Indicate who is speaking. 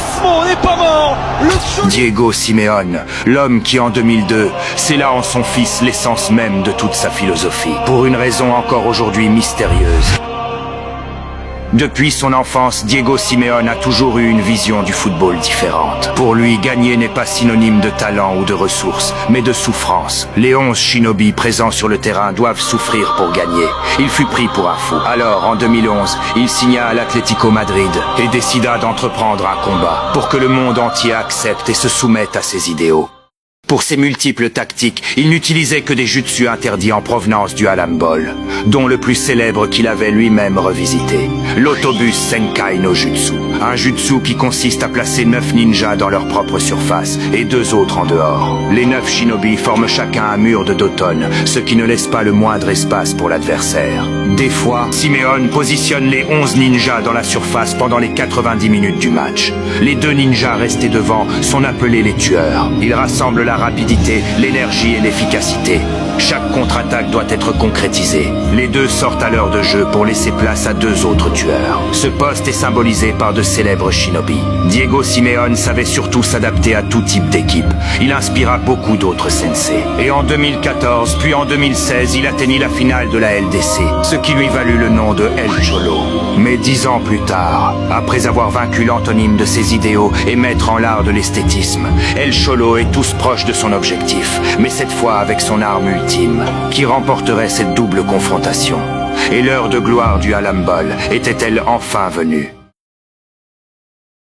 Speaker 1: Osmo n'est pas mort.
Speaker 2: Diego Simeone, l'homme qui en 2002 scella en son fils l'essence même de toute sa philosophie, pour une raison encore aujourd'hui mystérieuse. Depuis son enfance, Diego Simeone a toujours eu une vision du football différente. Pour lui, gagner n'est pas synonyme de talent ou de ressources, mais de souffrance. Les 11 shinobi présents sur le terrain doivent souffrir pour gagner. Il fut pris pour un fou. Alors, en 2011, il signa à l'Atlético Madrid et décida d'entreprendre un combat pour que le monde entier accepte et se soumette à ses idéaux. Pour ses multiples tactiques, il n'utilisait que des jutsu interdits en provenance du Halambol, dont le plus célèbre qu'il avait lui-même revisité, l'autobus Senkai no Jutsu. Un jutsu qui consiste à placer 9 ninjas dans leur propre surface et 2 autres en dehors. Les 9 shinobi forment chacun un mur de Doton, ce qui ne laisse pas le moindre espace pour l'adversaire. Des fois, Simeone positionne les 11 ninjas dans la surface pendant les 90 minutes du match. Les 2 ninjas restés devant sont appelés les tueurs. Ils rassemblent la rapidité, l'énergie et l'efficacité. Chaque contre-attaque doit être concrétisée. Les 2 sortent à l'heure de jeu pour laisser place à 2 autres tueurs. Ce poste est symbolisé par de célèbres shinobi. Diego Simeone savait surtout s'adapter à tout type d'équipe. Il inspira beaucoup d'autres sensei. Et en 2014, puis en 2016, il atteignit la finale de la LDC, ce qui lui valut le nom de El Cholo. Mais 10 ans plus tard, après avoir vaincu l'antonyme de ses idéaux et maître en l'art de l'esthétisme, El Cholo est tous proche de son objectif, mais cette fois avec son arme ultime, qui remporterait cette double confrontation. Et l'heure de gloire du Halambol était-elle enfin venue?